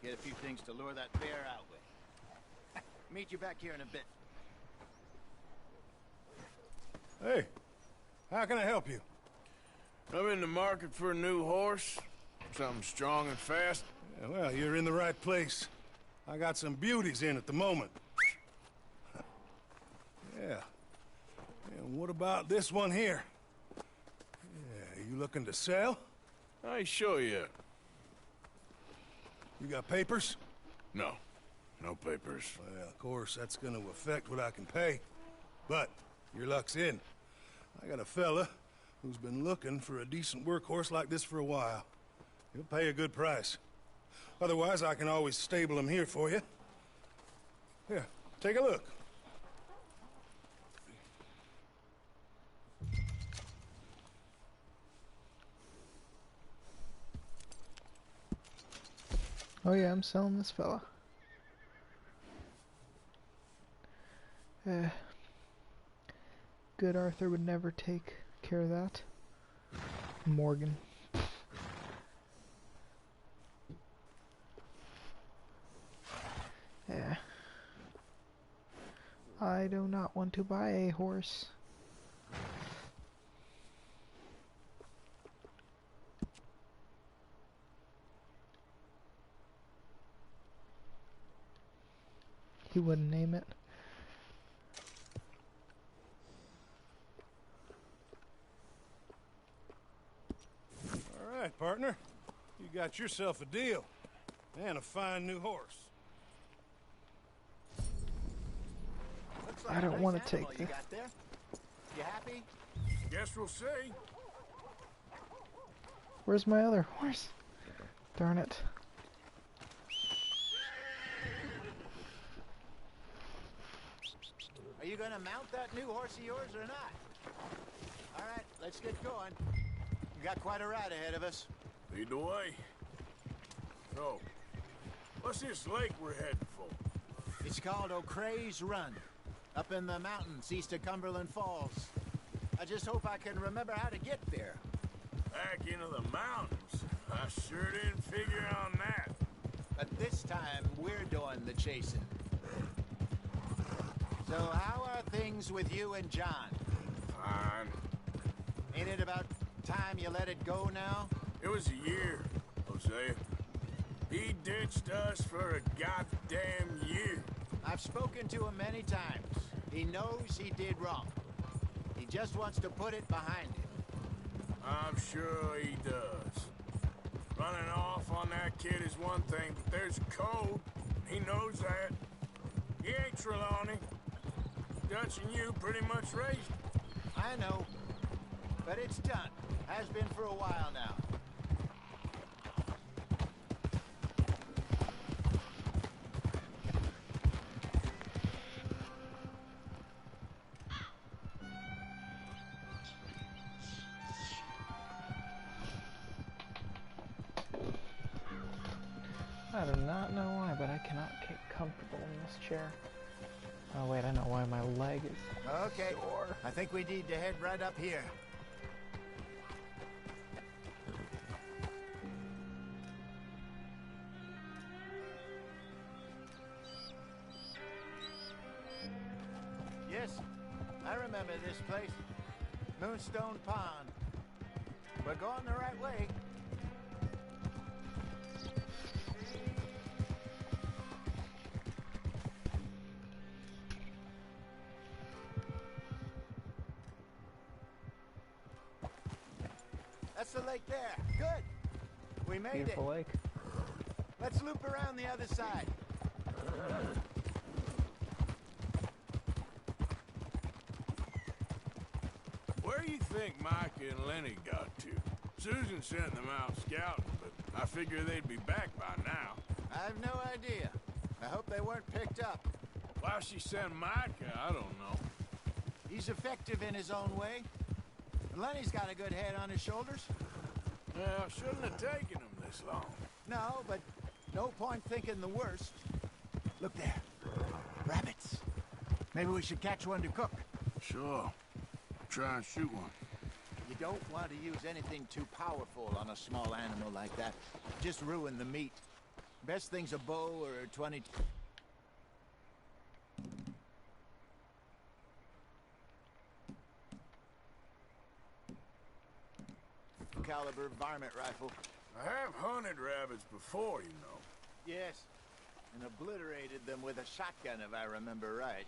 Get a few things to lure that bear out with. Meet you back here in a bit. Hey, how can I help you? I'm in the market for a new horse. Something strong and fast. Yeah, well, you're in the right place. I got some beauties in at the moment. Yeah. And what about this one here? Yeah, you looking to sell? I ain't sure yet. You got papers? No. No papers. Well, of course, that's gonna affect what I can pay. But your luck's in. I got a fella who's been looking for a decent workhorse like this for a while. He'll pay a good price. Otherwise, I can always stable him here for you. Here, take a look. Oh yeah, I'm selling this fella. Good Arthur would never take care of that. Morgan. Yeah. I do not want to buy a horse. He wouldn't name it. All right, partner. You got yourself a deal. And a fine new horse. I don't want to take this. You happy? Guess we'll see. Where's my other horse? Darn it. Are you gonna mount that new horse of yours or not? All right, let's get going. We got quite a ride ahead of us. Lead the way. So, what's this lake we're heading for? It's called O'Creagh's Run, up in the mountains east of Cumberland Falls. I just hope I can remember how to get there. Back into the mountains? I sure didn't figure on that. But this time, we're doing the chasing. So how are things with you and John? Fine. Ain't it about time you let it go now? It was a year, Hosea. He ditched us for a goddamn year. I've spoken to him many times. He knows he did wrong. He just wants to put it behind him. I'm sure he does. Running off on that kid is one thing, but there's a code. He knows that. He ain't Trelawney. Dutch and you pretty much raised him. I know. But it's done. Has been for a while now. I do not know why, but I cannot get comfortable in this chair. Oh wait, I know why my leg is okay. Sore. I think we need to head right up here. Yes, I remember this place. Moonstone Pond. We're going the right way. That's the lake there. Good. We made Beautiful it. lake. Let's loop around the other side. Where do you think Micah and Lenny got to? Susan sent them out scouting, but I figure they'd be back by now. I have no idea. I hope they weren't picked up. Why she sent Micah, I don't know. He's effective in his own way. And Lenny's got a good head on his shoulders. Well, shouldn't have taken him this long. No, but no point thinking the worst. Look there. Rabbits. Maybe we should catch one to cook. Sure. Try and shoot one. You don't want to use anything too powerful on a small animal like that. Just ruin the meat. Best thing's a bow or a 20... caliber varmint rifle. I have hunted rabbits before, you know. Yes, and obliterated them with a shotgun, if I remember right.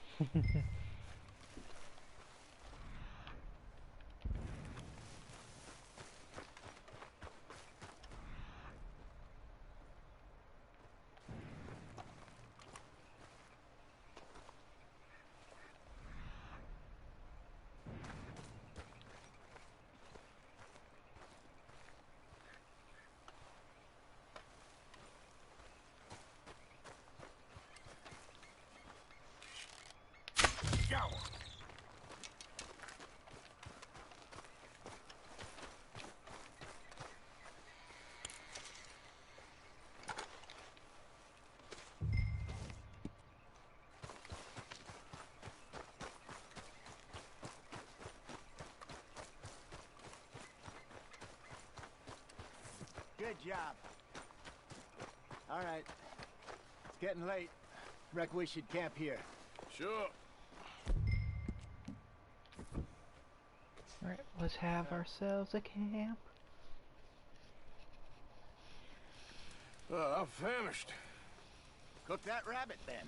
Good job. All right. It's getting late. Reckon we should camp here. Sure. Alright, let's have ourselves a camp. I'm famished. Cook that rabbit, then.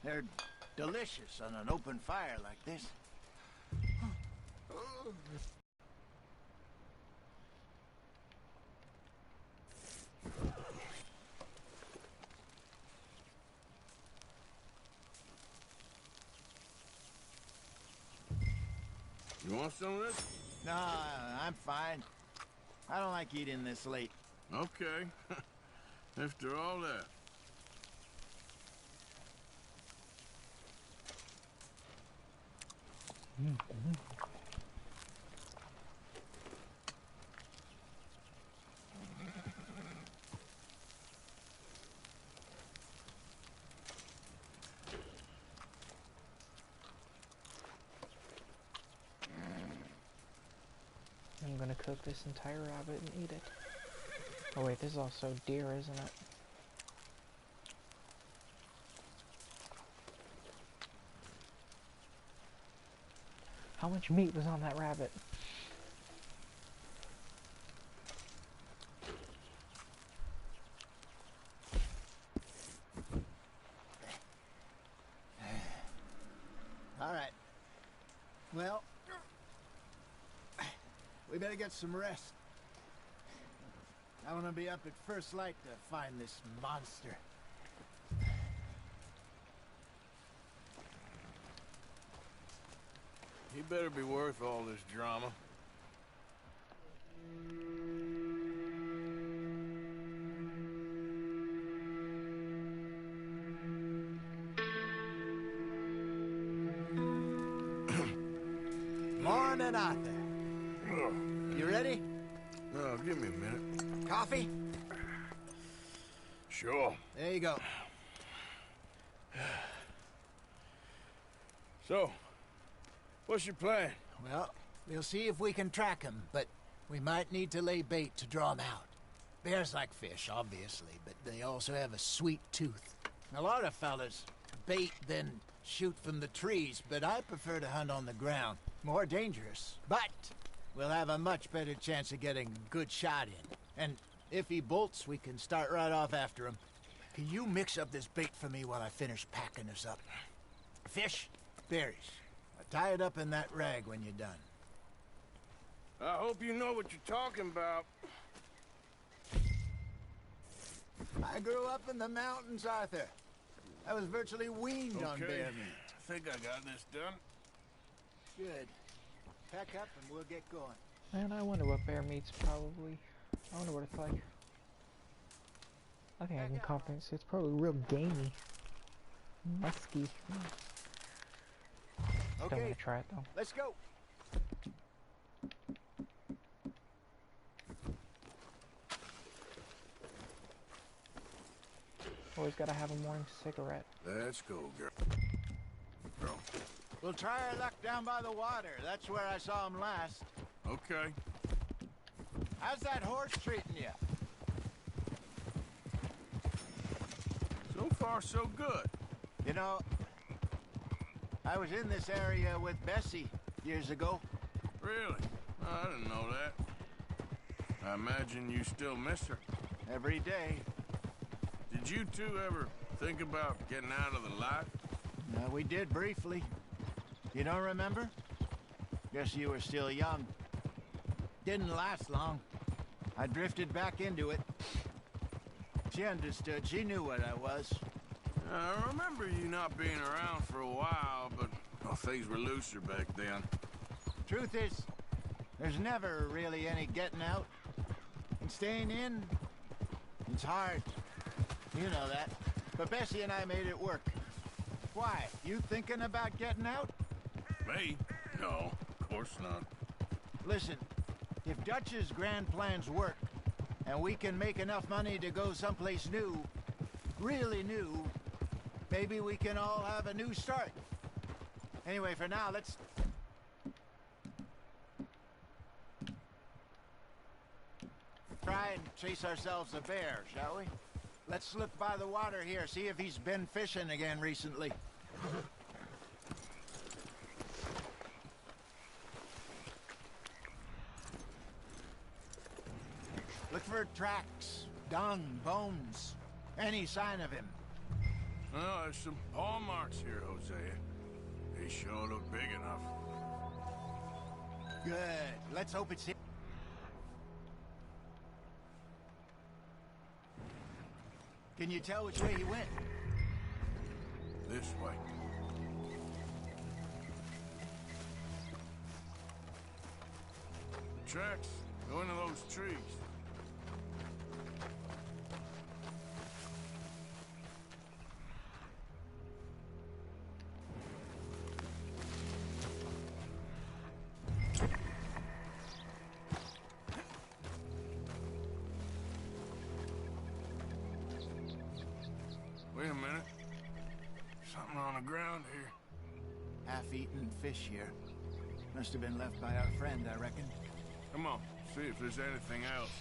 They're delicious on an open fire like this. You want some of this? No, I'm fine. I don't like eating this late. Okay. After all that. I'm gonna cook this entire rabbit and eat it. Oh wait, this is also deer, isn't it? How much meat was on that rabbit? All right. Well, we better get some rest. I want to be up at first light to find this monster. He better be worth all this drama. Morning, Arthur. You ready? No, give me a minute. Coffee? Sure. There you go. So, what's your plan? Well, we'll see if we can track him, but we might need to lay bait to draw him out. Bears like fish, obviously, but they also have a sweet tooth. A lot of fellas bait, then shoot from the trees, but I prefer to hunt on the ground. More dangerous, but we'll have a much better chance of getting a good shot in. And if he bolts, we can start right off after him. Can you mix up this bait for me while I finish packing this up? Fish, berries. Tie it up in that rag when you're done. I hope you know what you're talking about. I grew up in the mountains, Arthur. I was virtually weaned on bear meat. I think I got this done. Good. Pack up and we'll get going. Man, I wonder what bear meat's probably. I wonder what it's like. I think I can confidently say it's probably real gamey. Musky. Don't want to try it though. Let's go. Always gotta have a morning cigarette. Let's go, girl. We'll try our luck down by the water. That's where I saw him last. Okay. How's that horse treating you? So far, so good. You know, I was in this area with Bessie years ago. Really? I didn't know that. I imagine you still miss her. Every day. Did you two ever think about getting out of the life? We did briefly. You don't remember? Guess you were still young. Didn't last long. I drifted back into it. She understood. She knew what I was. I remember you not being around for a while, but things were looser back then. Truth is, there's never really any getting out. And staying in, it's hard. You know that. But Bessie and I made it work. Why? You thinking about getting out? Me? No, of course not. Listen, if Dutch's grand plans work, and we can make enough money to go someplace new, really new, maybe we can all have a new start. Anyway, for now, let's... try try and chase ourselves a bear, shall we? Let's look by the water here, see if he's been fishing again recently. Look for tracks, dung, bones, any sign of him. Oh, there's some paw marks here, Hosea. They sure look big enough. Good. Let's hope it's him. Can you tell which way he went? This way. The tracks go into those trees. Wait a minute. Something on the ground here. Half-eaten fish here. Must have been left by our friend, I reckon. Come on, see if there's anything else.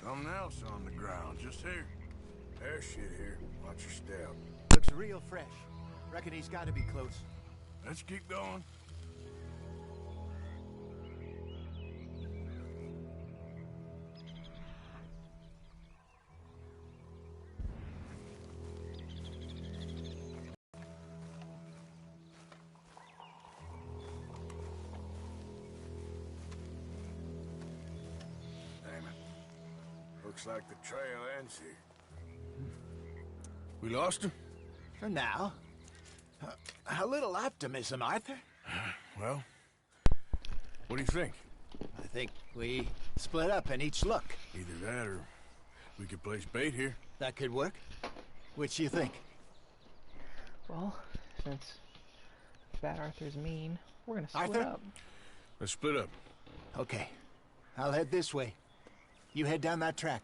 Something else on the ground, just here. There's shit here. Watch your step. Looks real fresh. Reckon he's got to be close. Let's keep going. Looks like the trail ends here. We lost him? For now. A little optimism, Arthur. Well, what do you think? I think we split up and each look. Either that or we could place bait here. That could work. Which do you think? Well, since Bad Arthur's mean, we're gonna split Arthur? up. Let's split up. Okay. I'll head this way. You head down that track.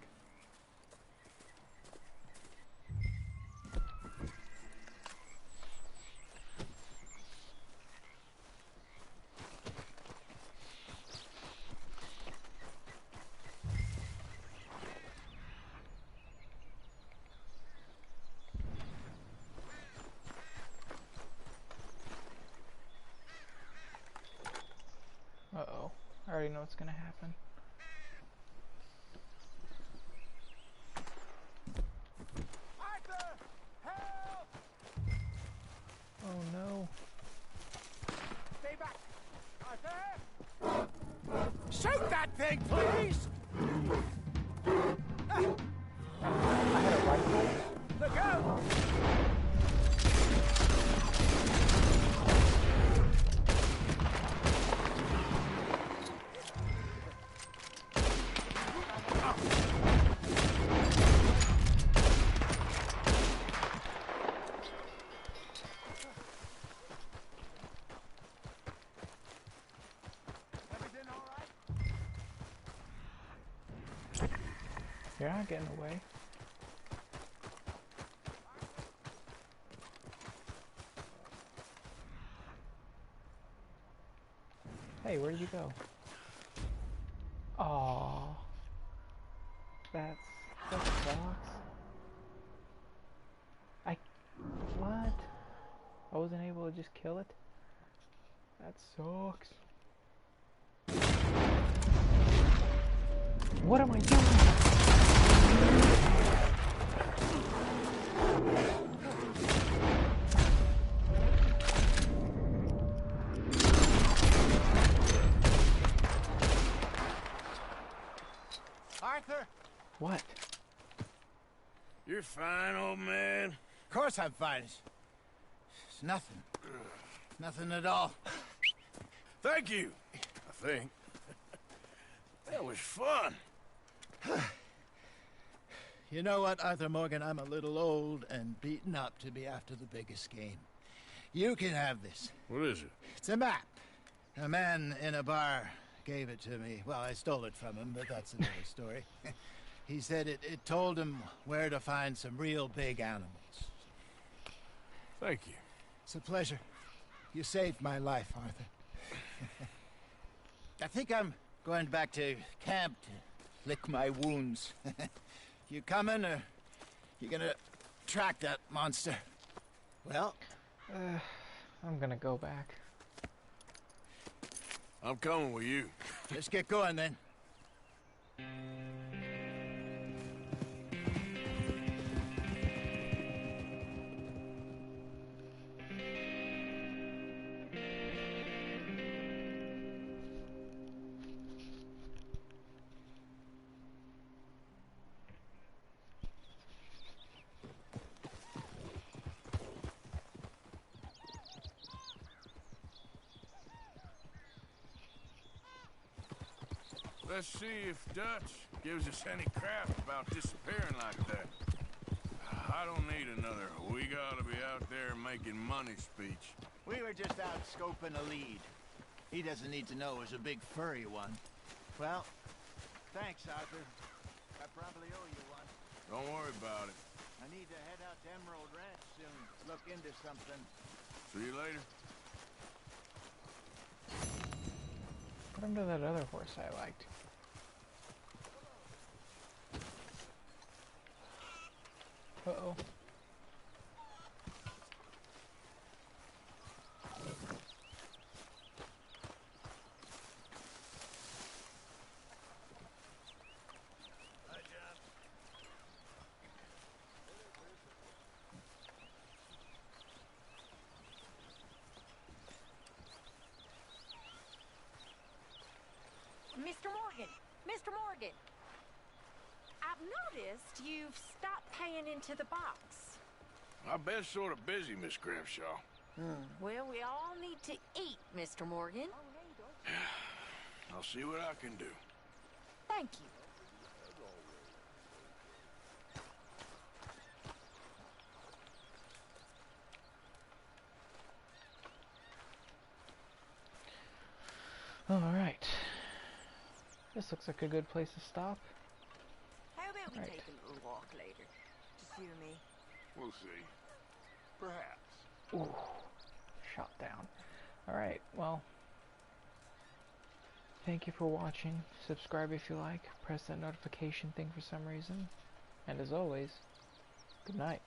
Uh-oh. I already know what's gonna happen. Arthur! Help! Oh no. Stay back! Arthur! Shoot that thing, please! I had a rifle. Look out! You're not getting away. Hey, where did you go? Aww. That sucks. What? I wasn't able to just kill it? That sucks. What am I doing? Arthur! What? You're fine, old man. Of course I'm fine. It's nothing. Nothing at all. Thank you, I think. That was fun. You know what, Arthur Morgan? I'm a little old and beaten up to be after the biggest game. You can have this. What is it? It's a map. A man in a bar gave it to me. Well, I stole it from him, but that's another story. He said it told him where to find some real big animals. Thank you. It's a pleasure. You saved my life, Arthur. I think I'm going back to camp to lick my wounds. You coming, or you gonna track that monster? Well? I'm gonna go back. I'm coming with you. Let's get going, then. Let's see if Dutch gives us any crap about disappearing like that. I don't need another "we gotta be out there making money" speech. We were just out scoping a lead. He doesn't need to know it was a big furry one. Well, thanks, Arthur. I probably owe you one. Don't worry about it. I need to head out to Emerald Ranch soon. Look into something. See you later. What happened to that other horse I liked? Uh-oh. Mr. Morgan! Mr. Morgan! I've noticed you've stopped paying into the box. I've been sort of busy, Miss Grimshaw. Well, we all need to eat, Mr. Morgan. I'll see what I can do. Thank you. Alright. This looks like a good place to stop. How about we Right. take a little walk later? Just you and me. We'll see. Perhaps. Ooh. Shot down. Alright, well. Thank you for watching. Subscribe if you like. Press that notification thing for some reason. And as always, good night.